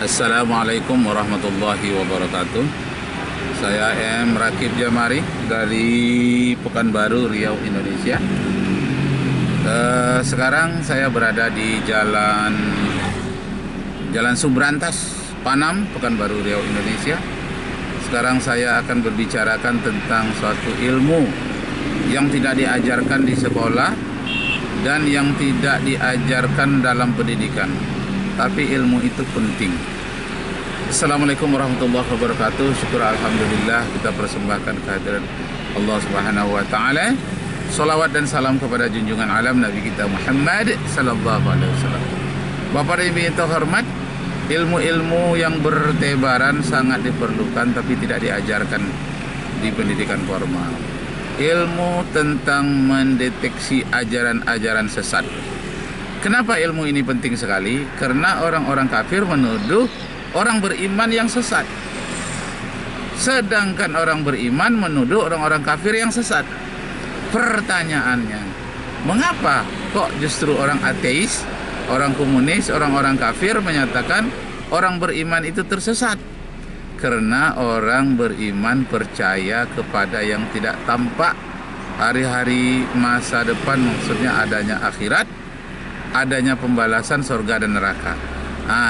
Assalamualaikum warahmatullahi wabarakatuh. Saya M. Rakib Jamari dari Pekanbaru, Riau, Indonesia. Sekarang saya berada di Jalan Subrantas, Panam, Pekanbaru, Riau, Indonesia. Sekarang saya akan berbicarakan tentang suatu ilmu yang tidak diajarkan di sekolah dan yang tidak diajarkan dalam pendidikan. Tapi ilmu itu penting. Assalamualaikum warahmatullahi wabarakatuh. Syukur alhamdulillah kita persembahkan kehadiran Allah Subhanahu wa taala. Salawat dan salam kepada junjungan alam Nabi kita Muhammad sallallahu alaihi wasallam. Bapak dan Ibu yang terhormat, ilmu-ilmu yang bertebaran sangat diperlukan tapi tidak diajarkan di pendidikan formal. Ilmu tentang mendeteksi ajaran-ajaran sesat. Kenapa ilmu ini penting sekali? Karena orang-orang kafir menuduh orang beriman yang sesat. Sedangkan orang beriman menuduh orang-orang kafir yang sesat. Pertanyaannya, mengapa kok justru orang ateis, orang komunis, orang-orang kafir menyatakan orang beriman itu tersesat? Karena orang beriman percaya kepada yang tidak tampak, hari-hari masa depan, maksudnya adanya akhirat, adanya pembalasan surga dan neraka.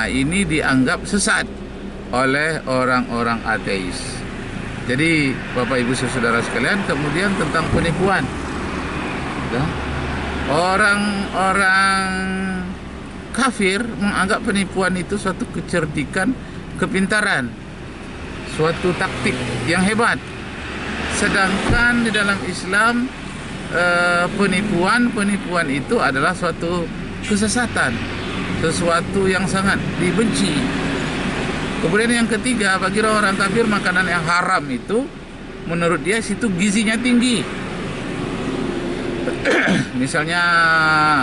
Ini dianggap sesat oleh orang-orang ateis. Jadi Bapak Ibu saudara sekalian, kemudian tentang penipuan. Orang-orang kafir menganggap penipuan itu suatu kecerdikan, kepintaran, suatu taktik yang hebat. Sedangkan di dalam Islam penipuan itu adalah suatu kesesatan, sesuatu yang sangat dibenci. Kemudian yang ketiga, bagi orang kafir makanan yang haram itu menurut dia situ gizinya tinggi. Misalnya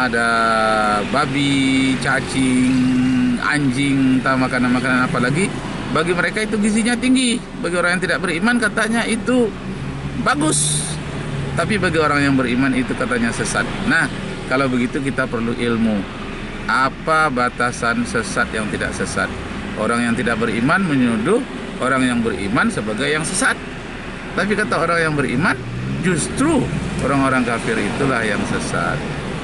ada babi, cacing, anjing, entah makanan-makanan apa lagi, bagi mereka itu gizinya tinggi. Bagi orang yang tidak beriman katanya itu bagus, tapi bagi orang yang beriman itu katanya sesat. Nah, kalau begitu kita perlu ilmu. Apa batasan sesat yang tidak sesat? Orang yang tidak beriman menuduh orang yang beriman sebagai yang sesat. Tapi kata orang yang beriman, justru orang-orang kafir itulah yang sesat.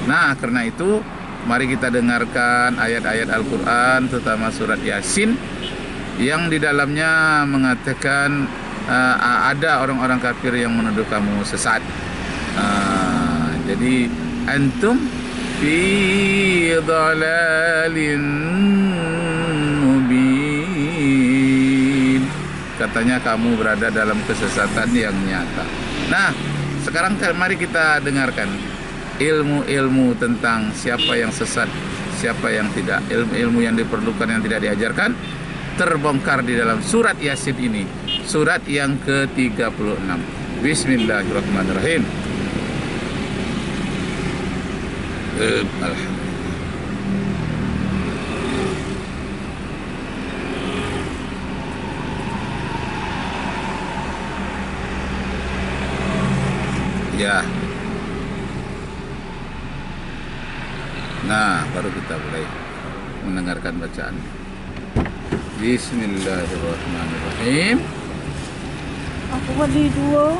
Nah, karena itu mari kita dengarkan ayat-ayat Al-Quran, terutama surat Yasin, yang di dalamnya mengatakan ada orang-orang kafir yang menuduh kamu sesat. Jadi antum fi dhalalin mubin. Katanya kamu berada dalam kesesatan yang nyata. Nah, sekarang mari kita dengarkan ilmu-ilmu tentang siapa yang sesat, siapa yang tidak. Ilmu-ilmu yang diperlukan yang tidak diajarkan terbongkar di dalam surat Yasin ini, surat yang ke-36. Bismillahirrahmanirrahim. Ya. Nah, baru kita mulai mendengarkan bacaan. Bismillahirrahmanirrahim. Aku beli dua.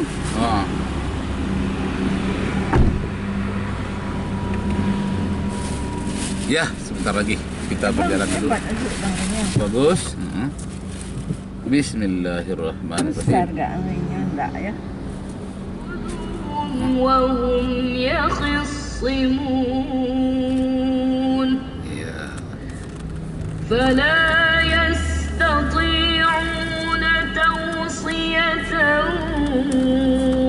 Ya, sebentar lagi kita berjalan dulu. Bagus. Bismillahirrahmanirrahim. Besar gak anehnya? Enggak ya? وهم يخصمون فلا يستطيعون توصية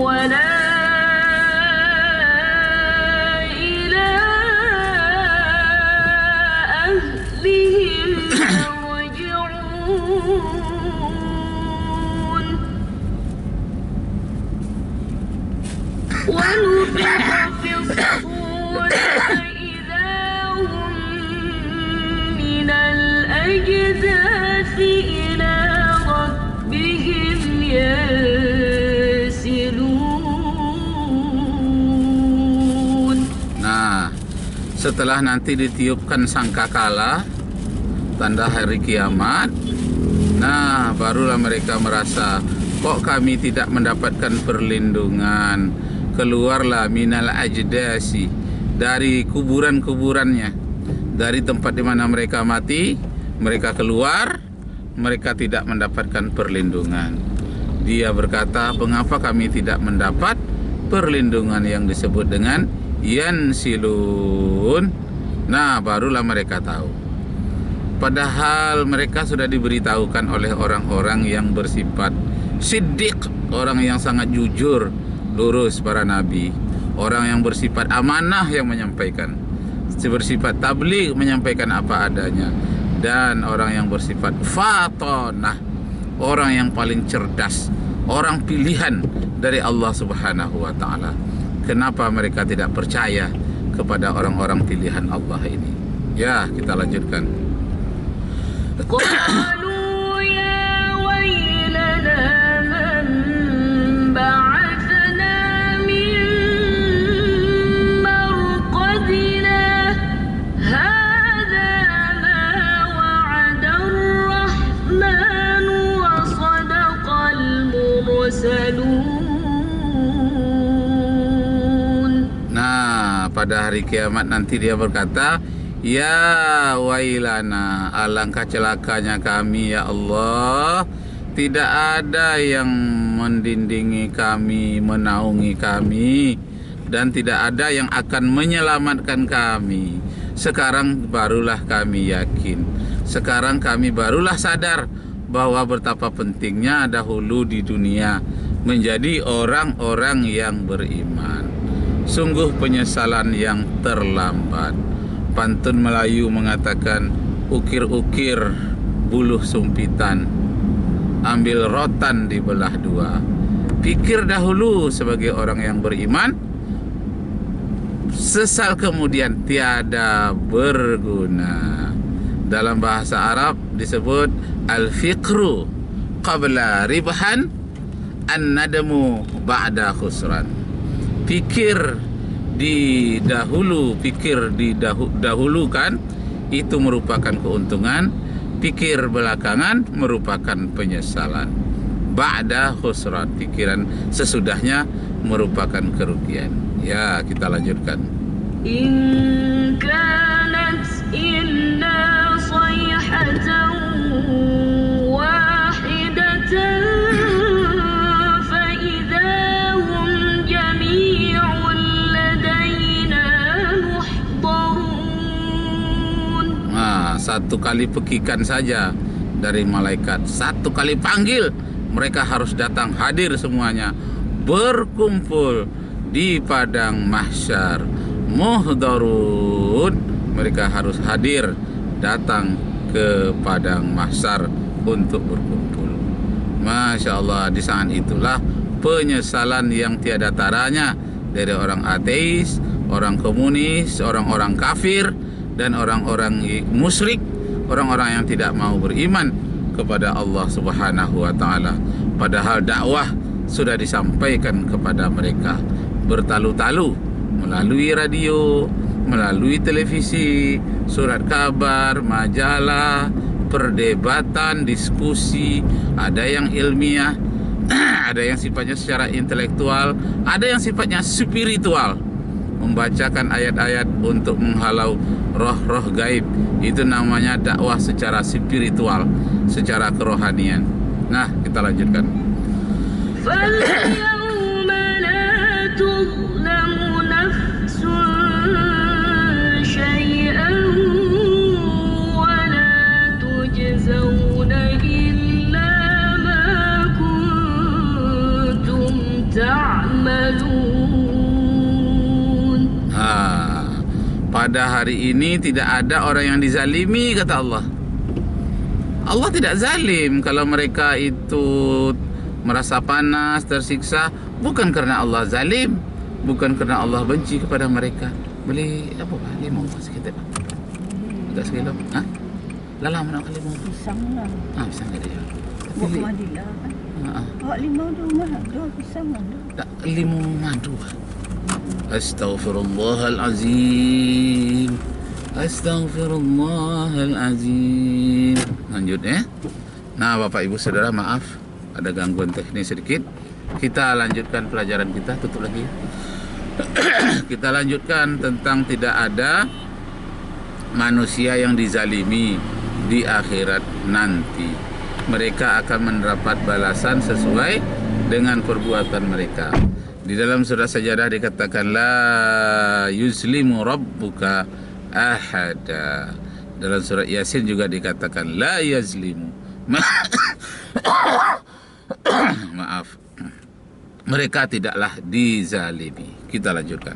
ولا إلى أهلهم يرجعون ونفخ في الصور فإذا هم من الأجداث إلى ربهم ينسلون. Nah, setelah nanti ditiupkan sangkakala, tanda hari kiamat. Nah, barulah mereka merasa, kok kami tidak mendapatkan perlindungan. Keluarlah minal ajdasi, dari kuburan-kuburannya, dari tempat di mana mereka mati. Mereka keluar, mereka tidak mendapatkan perlindungan. Dia berkata, mengapa kami tidak mendapat perlindungan yang disebut dengan yansilun. Nah, barulah mereka tahu. Padahal mereka sudah diberitahukan oleh orang-orang yang bersifat siddiq, orang yang sangat jujur, lurus para nabi, orang yang bersifat amanah yang menyampaikan, bersifat tabligh menyampaikan apa adanya, dan orang yang bersifat fatonah, orang yang paling cerdas, orang pilihan dari Allah Subhanahu wa taala. Kenapa mereka tidak percaya kepada orang-orang pilihan Allah ini? Ya, kita lanjutkan. قالوا يا ويلنا من بعثنا من مرقدنا هذا ما وعد الرحمن وصدق المرسلون. Nah, pada hari kiamat nanti dia berkata, ya wailana, alangkah celakanya kami ya Allah. Tidak ada yang mendindingi kami, menaungi kami, dan tidak ada yang akan menyelamatkan kami. Sekarang barulah kami yakin, sekarang kami barulah sadar bahwa betapa pentingnya dahulu di dunia menjadi orang-orang yang beriman. Sungguh penyesalan yang terlambat. Pantun Melayu mengatakan, ukir-ukir buluh sumpitan, ambil rotan dibelah dua. Pikir dahulu sebagai orang yang beriman, sesal kemudian tiada berguna. Dalam bahasa Arab disebut al-fiqru qabla ribhan, an-nadamu ba'da khusran. Pikir didahulukan itu merupakan keuntungan, pikir belakangan merupakan penyesalan. Ba'da khusran, pikiran sesudahnya merupakan kerugian. Ya, kita lanjutkan. In kanat illa sayhatan wahidatan satu kali pekikan saja dari malaikat, satu kali panggil, mereka harus datang, hadir semuanya, berkumpul di padang mahsyar. Muhdarun, mereka harus hadir, datang ke padang mahsyar untuk berkumpul. Masya Allah, di saat itulah penyesalan yang tiada taranya dari orang ateis, orang komunis, orang-orang kafir, dan orang-orang musyrik, orang-orang yang tidak mau beriman kepada Allah Subhanahu wa taala. Padahal dakwah sudah disampaikan kepada mereka bertalu-talu melalui radio, melalui televisi, surat kabar, majalah, perdebatan, diskusi, ada yang ilmiah, ada yang sifatnya secara intelektual, ada yang sifatnya spiritual, membacakan ayat-ayat untuk menghalau roh-roh gaib. Itu namanya dakwah secara spiritual, secara kerohanian. Nah, kita lanjutkan. فَالْيَوْمَ لَا تُظْلَمُ نَفْسٌ شَيْئًا وَلَا تُجْزَوْنَ إِلَّا مَا كُنتُمْ تَعْمَلُونَ. Pada hari ini tidak ada orang yang dizalimi, kata Allah. Allah tidak zalim. Kalau mereka itu merasa panas, tersiksa, bukan karena Allah zalim, bukan karena Allah benci kepada mereka. Beli apa Pak? Limau sikit Pak. Agak sekilo. Hah? Lala mana kali limau? Pisang lah. Pisang ada ya. Buat Madinah kan. Awak limau di rumah ada, pisang ada. Tak, limau madu. Astaghfirullahalazim. Astaghfirullahalazim. Lanjut ya. Nah, Bapak Ibu Saudara, maaf ada gangguan teknis sedikit. Kita lanjutkan pelajaran kita. Tutup lagi. Kita lanjutkan tentang tidak ada manusia yang dizalimi di akhirat nanti. Mereka akan mendapat balasan sesuai dengan perbuatan mereka. Di dalam surah Sajadah dikatakan la yuzlimu rabbuka ahada. Dalam surat Yasin juga dikatakan la yazlimu. Maaf. Mereka tidaklah dizalimi. Kita lanjutkan.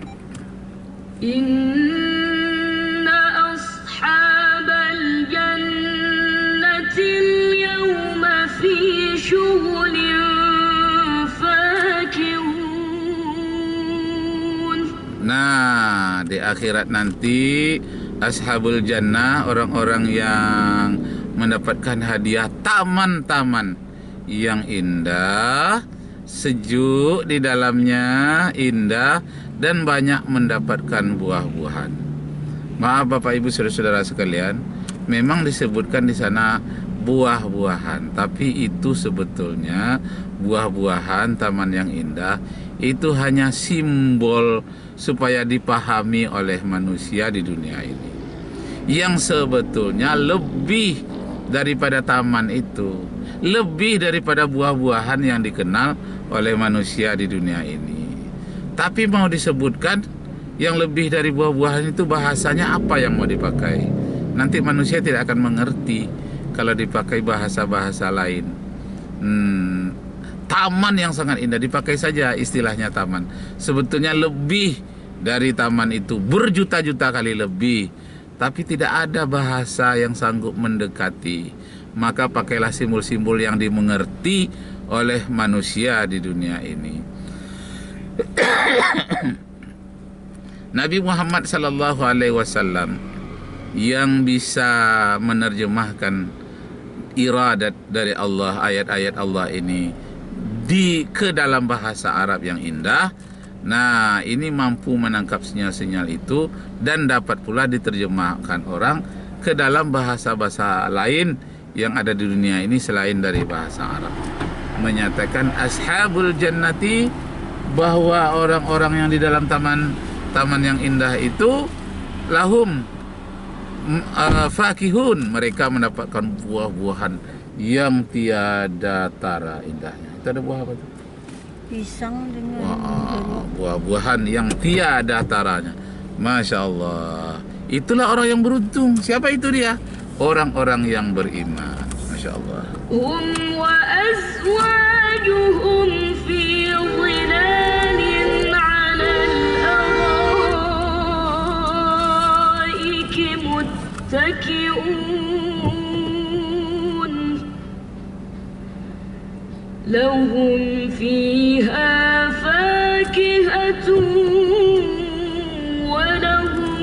Inna ashabal jannati al-yawma fi syughulin fakihun. Nah, di akhirat nanti ashabul jannah, orang-orang yang mendapatkan hadiah taman-taman yang indah, sejuk di dalamnya, indah, dan banyak mendapatkan buah-buahan. Maaf Bapak Ibu Saudara-saudara sekalian, memang disebutkan di sana buah-buahan, tapi itu sebetulnya buah-buahan taman yang indah itu hanya simbol supaya dipahami oleh manusia di dunia ini. Yang sebetulnya lebih daripada taman itu, lebih daripada buah-buahan yang dikenal oleh manusia di dunia ini. Tapi mau disebutkan yang lebih dari buah-buahan itu bahasanya apa yang mau dipakai? Nanti manusia tidak akan mengerti kalau dipakai bahasa-bahasa lain. Taman yang sangat indah, dipakai saja istilahnya taman. Sebetulnya lebih dari taman itu, berjuta-juta kali lebih. Tapi tidak ada bahasa yang sanggup mendekati. Maka pakailah simbol-simbol yang dimengerti oleh manusia di dunia ini. Nabi Muhammad sallallahu alaihi wasallam yang bisa menerjemahkan iradat dari Allah, ayat-ayat Allah ini ke dalam bahasa Arab yang indah. Nah, ini mampu menangkap sinyal-sinyal itu dan dapat pula diterjemahkan orang ke dalam bahasa-bahasa lain yang ada di dunia ini selain dari bahasa Arab. Menyatakan ashabul jannati, bahwa orang-orang yang di dalam taman yang indah itu lahum fakihun, mereka mendapatkan buah-buahan yang tiada tara indahnya. Itu ada buah apa itu? Pisang dengan buah-buahan yang tiada taranya. Masya Allah. Itulah orang yang beruntung. Siapa itu dia? Orang-orang yang beriman. Masya Allah. Wa azwajuhum fi dhilalin 'alal araiki muttaki'un lahum fiha fakihatun wa lahum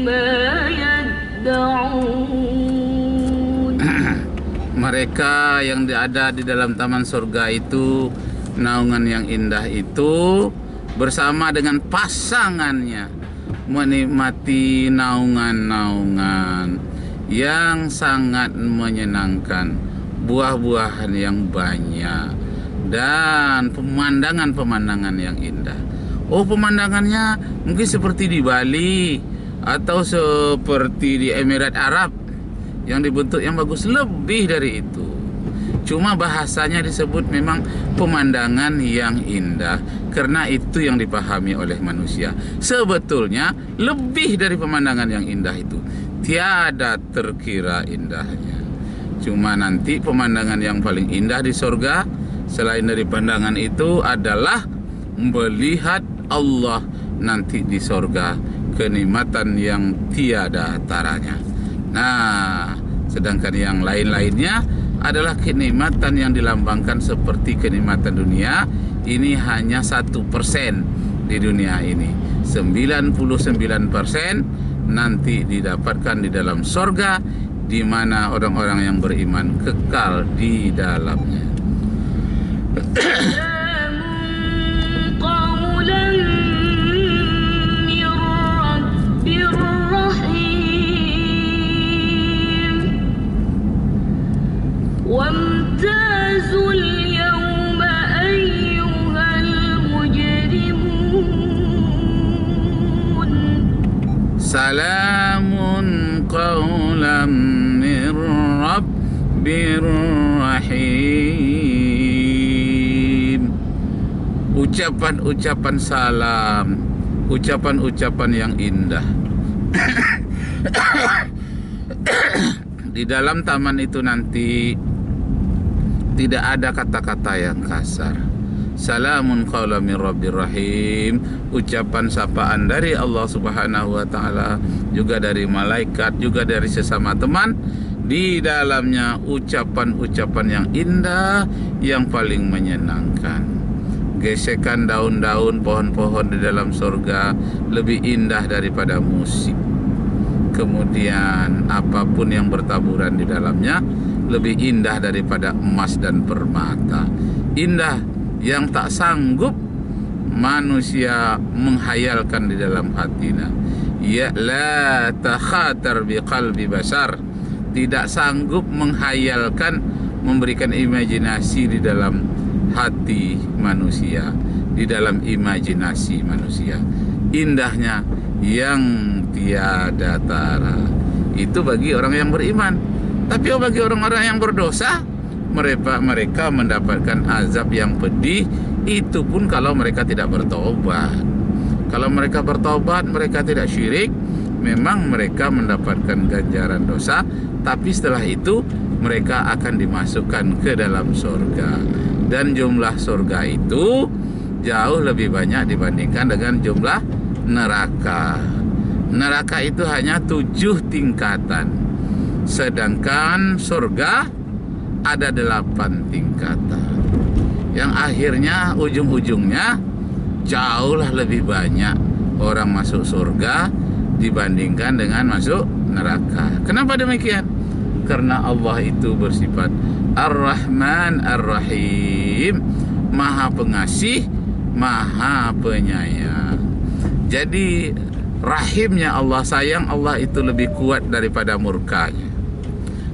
ma yad'un. Mereka yang ada di dalam taman surga itu, naungan yang indah itu, bersama dengan pasangannya menikmati naungan-naungan yang sangat menyenangkan, buah-buahan yang banyak, dan pemandangan-pemandangan yang indah. Oh, pemandangannya mungkin seperti di Bali atau seperti di Emirat Arab yang dibentuk yang bagus, lebih dari itu. Cuma bahasanya disebut memang pemandangan yang indah karena itu yang dipahami oleh manusia. Sebetulnya lebih dari pemandangan yang indah itu, tiada terkira indahnya. Cuma nanti pemandangan yang paling indah di surga selain dari pandangan itu adalah melihat Allah nanti di surga, kenikmatan yang tiada taranya. Nah, sedangkan yang lain-lainnya adalah kenikmatan yang dilambangkan seperti kenikmatan dunia. Ini hanya 1% di dunia ini. 99% nanti didapatkan di dalam surga, di mana orang-orang yang beriman kekal di dalamnya. قولا من رب Salamun qawlam min rabbir rahim. Ucapan-ucapan salam, ucapan-ucapan yang indah. Di dalam taman itu nanti tidak ada kata-kata yang kasar. Salamun qawlan min rabbir rahim, ucapan sapaan dari Allah Subhanahu wa taala, juga dari malaikat, juga dari sesama teman. Di dalamnya ucapan-ucapan yang indah, yang paling menyenangkan. Gesekan daun-daun pohon-pohon di dalam surga lebih indah daripada musik. Kemudian apapun yang bertaburan di dalamnya lebih indah daripada emas dan permata. Indah yang tak sanggup manusia menghayalkan di dalam hatinya. Ya la takhatar biqalbi basar, tidak sanggup menghayalkan, memberikan imajinasi di dalam hati manusia, di dalam imajinasi manusia. Indahnya yang tiada tara. Itu bagi orang yang beriman. Tapi bagi orang-orang yang berdosa, mereka mendapatkan azab yang pedih. Itu pun kalau mereka tidak bertobat. Kalau mereka bertobat, mereka tidak syirik, memang mereka mendapatkan ganjaran dosa. Tapi setelah itu mereka akan dimasukkan ke dalam surga. Dan jumlah surga itu jauh lebih banyak dibandingkan dengan jumlah neraka. Neraka itu hanya 7 tingkatan, sedangkan surga ada 8 tingkatan. Yang akhirnya ujung-ujungnya jauhlah lebih banyak orang masuk surga dibandingkan dengan masuk neraka. Kenapa demikian? Karena Allah itu bersifat Ar-Rahman Ar-Rahim, Maha Pengasih, Maha Penyayang. Jadi rahimnya Allah, sayang Allah itu lebih kuat daripada murkanya.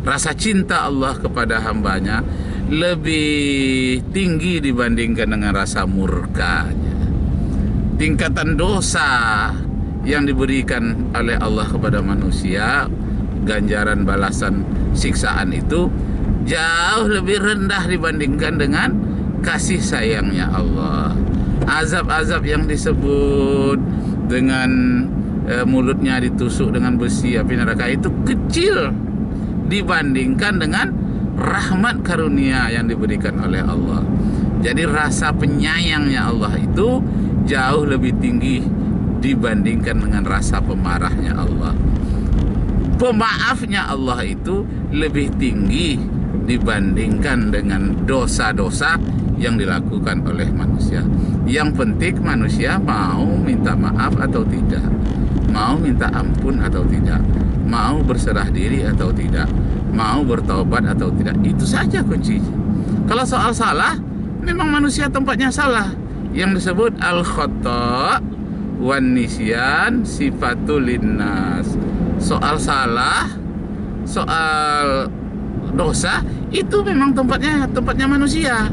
Rasa cinta Allah kepada hambanya lebih tinggi dibandingkan dengan rasa murkanya. Tingkatan dosa yang diberikan oleh Allah kepada manusia, ganjaran balasan siksaan itu jauh lebih rendah dibandingkan dengan kasih sayangnya Allah. Azab-azab yang disebut dengan mulutnya ditusuk dengan besi api neraka itu kecil dibandingkan dengan rahmat karunia yang diberikan oleh Allah. Jadi rasa penyayangnya Allah itu jauh lebih tinggi dibandingkan dengan rasa pemarahnya Allah. Pemaafnya Allah itu lebih tinggi dibandingkan dengan dosa-dosa yang dilakukan oleh manusia. Yang penting manusia mau minta maaf atau tidak, mau minta ampun atau tidak, mau berserah diri atau tidak, mau bertaubat atau tidak. Itu saja kuncinya. Kalau soal salah, memang manusia tempatnya salah. Yang disebut al-khata' wan nisyan sifatul linnas. Soal salah, soal dosa, itu memang tempatnya manusia.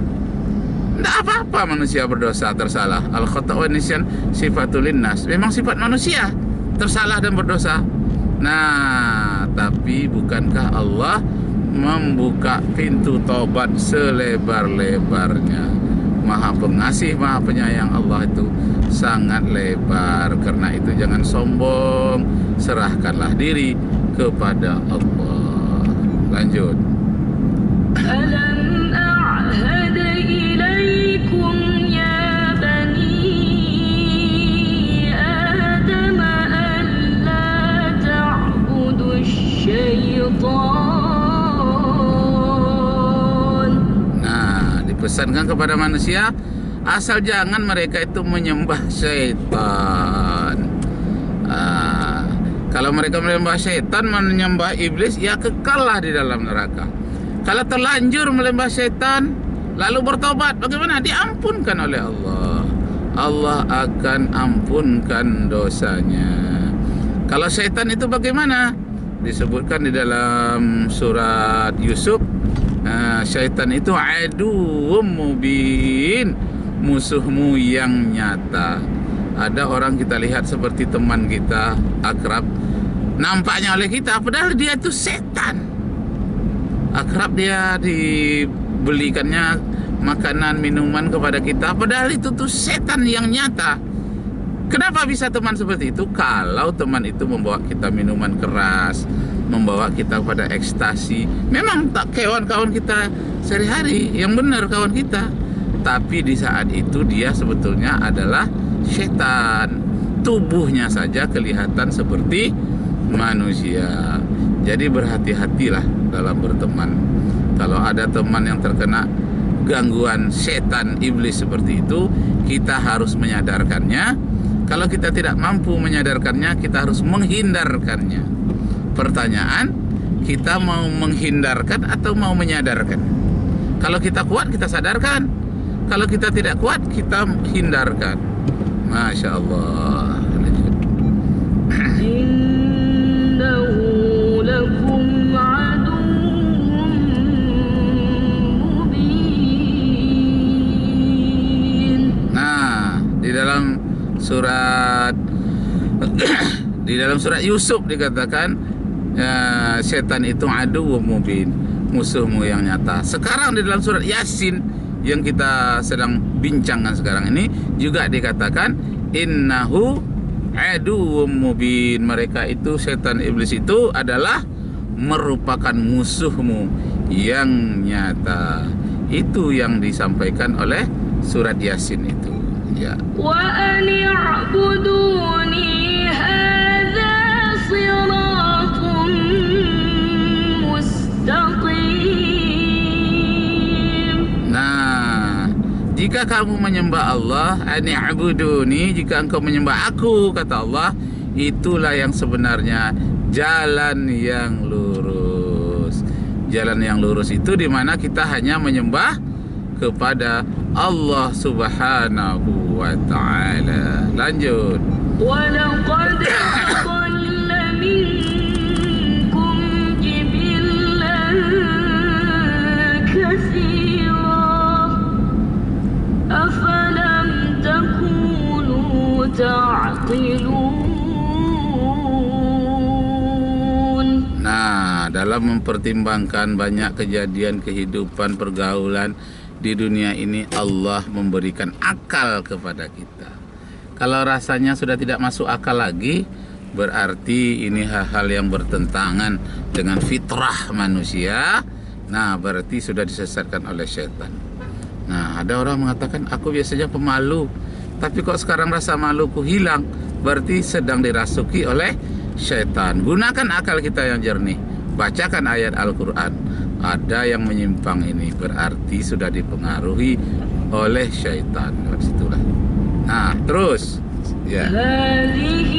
Tidak apa-apa manusia berdosa, tersalah. Al-khata' wa nisyan sifatul linnas, memang sifat manusia tersalah dan berdosa. Nah, tapi bukankah Allah membuka pintu taubat selebar-lebarnya? Maha Pengasih, Maha Penyayang Allah itu sangat lebar. Karena itu jangan sombong, serahkanlah diri kepada Allah. Lanjut. ألم أعهد إليكم يا بني آدم ألا تعبدوا الشيطان. Nah, dipesankan kepada manusia asal jangan mereka itu menyembah syaitan. Kalau mereka menyembah syaitan, menyembah iblis, ya kekallah di dalam neraka. Kalau terlanjur menyembah syaitan lalu bertobat, bagaimana? Diampunkan oleh Allah. Allah akan ampunkan dosanya. Kalau syaitan itu bagaimana? Disebutkan di dalam surat Yusuf, syaitan itu aduwwum mubin, musuhmu yang nyata. Ada orang kita lihat seperti teman kita, akrab, nampaknya oleh kita, padahal dia itu setan. Akrab, dia dibelikannya makanan, minuman kepada kita, padahal itu tuh setan yang nyata. Kenapa bisa teman seperti itu? Kalau teman itu membawa kita minuman keras, membawa kita pada ekstasi, memang tak kawan-kawan kita sehari-hari, yang benar kawan kita. Tapi di saat itu dia sebetulnya adalah setan. Tubuhnya saja kelihatan seperti manusia. Jadi berhati-hatilah dalam berteman. Kalau ada teman yang terkena gangguan setan iblis seperti itu, kita harus menyadarkannya. Kalau kita tidak mampu menyadarkannya, kita harus menghindarkannya. Pertanyaan, kita mau menghindarkan atau mau menyadarkan? Kalau kita kuat, kita sadarkan. Kalau kita tidak kuat, kita hindarkan. Masya Allah. Innahu lakum aduwwun mubin. Nah, di dalam surat Yusuf dikatakan setan itu aduwwun mubin, musuhmu yang nyata. Sekarang di dalam surat Yasin yang kita sedang bincangkan sekarang ini juga dikatakan innahu aduwwum mubin. Mereka itu, setan iblis itu adalah merupakan musuhmu yang nyata. Itu yang disampaikan oleh surat Yasin itu, ya. Wa an ya'buduni hadza siratun mustaqim. Nah, jika kamu menyembah Allah, ani'buduni, jika engkau menyembah aku, kata Allah, itulah yang sebenarnya jalan yang lurus. Jalan yang lurus itu dimana kita hanya menyembah kepada Allah Subhanahu wa ta'ala. Lanjut. وَلَقَدْ أَضَلَّ مِنكُمْ جِبِلًّا كَثِيرًا أَفَلَمْ تَكُونُوا تَعْقِلُونَ. Nah, dalam mempertimbangkan banyak kejadian kehidupan pergaulan di dunia ini, Allah memberikan akal kepada kita. Kalau rasanya sudah tidak masuk akal lagi, berarti ini hal-hal yang bertentangan dengan fitrah manusia. Nah, berarti sudah disesatkan oleh setan. Nah, ada orang mengatakan, aku biasanya pemalu, tapi kok sekarang rasa maluku hilang. Berarti sedang dirasuki oleh setan. Gunakan akal kita yang jernih, bacakan ayat Al-Quran. Ada yang menyimpang ini, berarti sudah dipengaruhi oleh syaitan. Situlah. Nah, terus ya. هذه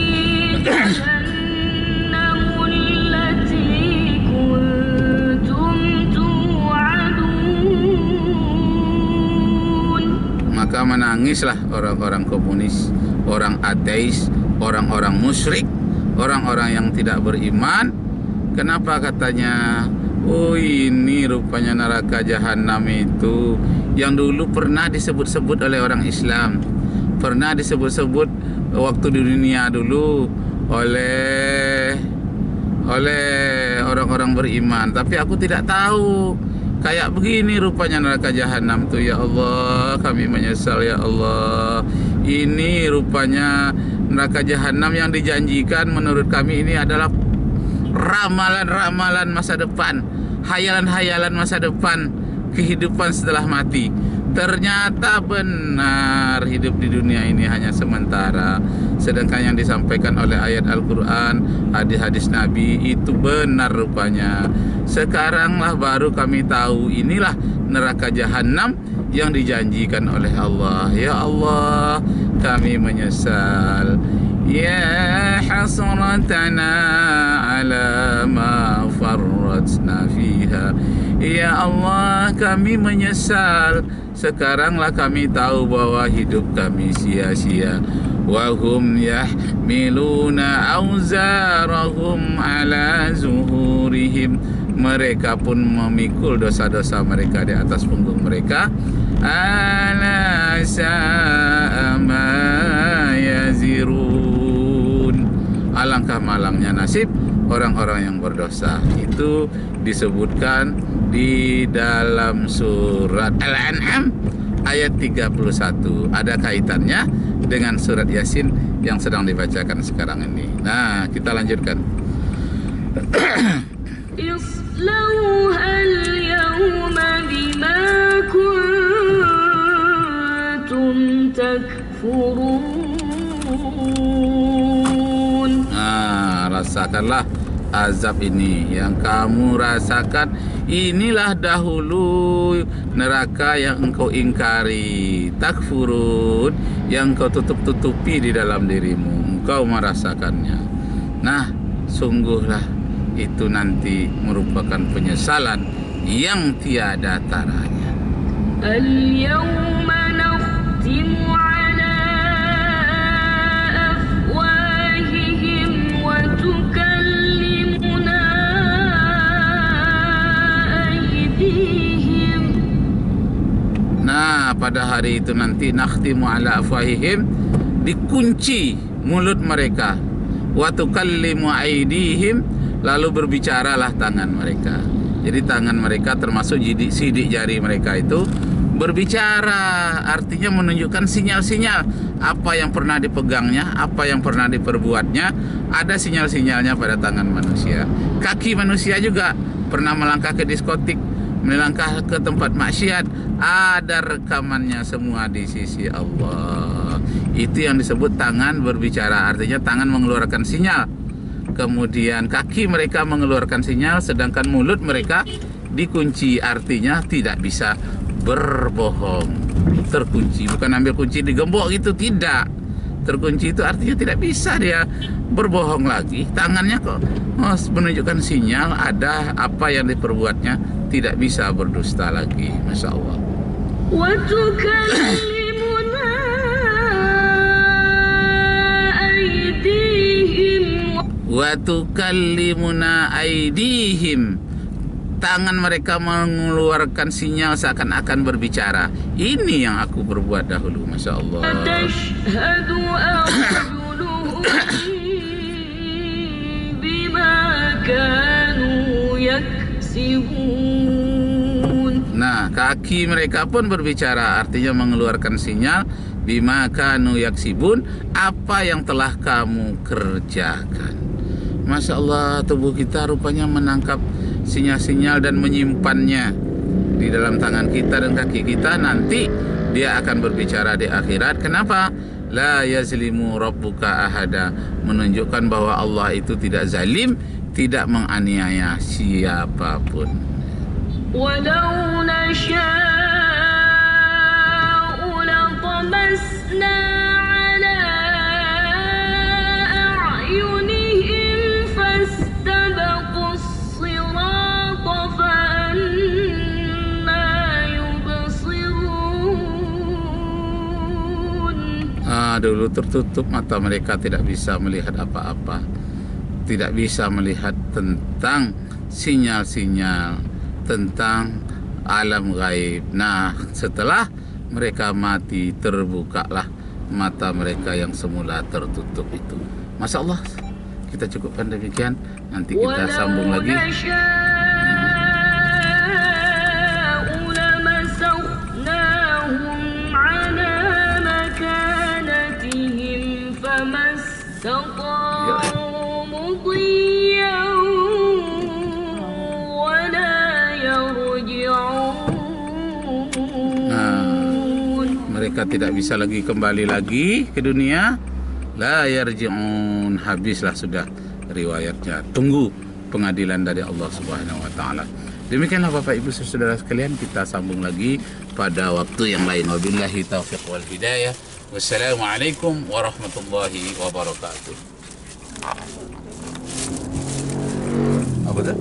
جهنم التي كنتم توعدون. Maka menangislah orang-orang komunis, orang ateis, orang-orang musyrik, orang-orang yang tidak beriman. Kenapa katanya? Oh, ini rupanya neraka jahanam itu yang dulu pernah disebut-sebut oleh orang Islam, pernah disebut-sebut waktu di dunia dulu oleh orang-orang beriman. Tapi aku tidak tahu kayak begini rupanya neraka jahanam tuh. Ya Allah, kami menyesal ya Allah. Ini rupanya neraka jahanam yang dijanjikan menurut kami ini adalah ramalan-ramalan masa depan, hayalan-hayalan masa depan, kehidupan setelah mati. Ternyata benar, hidup di dunia ini hanya sementara. Sedangkan yang disampaikan oleh ayat Al-Quran, hadis-hadis Nabi itu benar rupanya. Sekaranglah baru kami tahu inilah neraka jahanam yang dijanjikan oleh Allah. Ya Allah, kami menyesal. Ya hasratana ala ma farratna fiha. Ya Allah, kami menyesal. Sekaranglah kami tahu bahwa hidup kami sia-sia. Wa hum yahmiluna auzarahum ala zuhurihim. Mereka pun memikul dosa-dosa mereka di atas punggung mereka. Ala sa'a ma yazirun. khasirun. Alangkah malangnya nasib orang-orang yang berdosa. Itu disebutkan di dalam surat Al-An'am ayat 31. Ada kaitannya dengan surat Yasin yang sedang dibacakan sekarang ini. Nah, kita lanjutkan. اصلوها اليوم بما كنتم تكفرون. Rasakanlah azab ini yang kamu rasakan. Inilah dahulu neraka yang engkau ingkari, takfurun, yang kau tutup-tutupi di dalam dirimu. Engkau merasakannya. Nah, sungguhlah itu nanti merupakan penyesalan yang tiada taranya. Al-yawma nakhtimu ala afwahihim wa tukallimuna aydihim. Nah, pada hari itu nanti nakhtimu ala afwahihim, dikunci mulut mereka, wa tukallimu aydihim, lalu berbicaralah tangan mereka. Jadi tangan mereka termasuk sidik jari mereka itu berbicara, artinya menunjukkan sinyal-sinyal apa yang pernah dipegangnya, apa yang pernah diperbuatnya. Ada sinyal-sinyalnya pada tangan manusia. Kaki manusia juga pernah melangkah ke diskotik, melangkah ke tempat maksiat, ada rekamannya semua di sisi Allah. Itu yang disebut tangan berbicara, artinya tangan mengeluarkan sinyal. Kemudian kaki mereka mengeluarkan sinyal, sedangkan mulut mereka dikunci, artinya tidak bisa berbohong. Terkunci, bukan ambil kunci digembok gitu, tidak. Terkunci itu artinya tidak bisa dia berbohong lagi. Tangannya kok menunjukkan sinyal ada apa yang diperbuatnya, tidak bisa berdusta lagi. Masya Allah. Wa tukallimuna aydihim, tangan mereka mengeluarkan sinyal seakan-akan berbicara. Ini yang aku berbuat dahulu. Masya Allah. Tashhadu arjuluhum bima kanu yaksibun. Nah, kaki mereka pun berbicara, artinya mengeluarkan sinyal bima kanu yaksibun, apa yang telah kamu kerjakan. Masya Allah, tubuh kita rupanya menangkap sinyal-sinyal dan menyimpannya di dalam tangan kita dan kaki kita. Nanti dia akan berbicara di akhirat. Kenapa? La yazlimu rabbuka ahada, menunjukkan bahwa Allah itu tidak zalim, tidak menganiaya siapapun. Walau nasha'u latamasna ala a'yunihim fastabaqus sirata fa anna yubsirun. Dulu tertutup mata mereka, tidak bisa melihat apa-apa, tidak bisa melihat tentang sinyal-sinyal, tentang alam gaib. Nah, setelah mereka mati, terbukalah mata mereka yang semula tertutup itu. Masya Allah, kita cukupkan demikian. Nanti kita sambung lagi. Mereka tidak bisa lagi kembali lagi ke dunia. La yarji'un, habislah sudah riwayatnya. Tunggu pengadilan dari Allah Subhanahu wa taala. Demikianlah Bapak Ibu Saudara sekalian, kita sambung lagi pada waktu yang lain. Wabillahi taufiq wal hidayah. Wassalamualaikum warahmatullahi wabarakatuh. Apa tuh?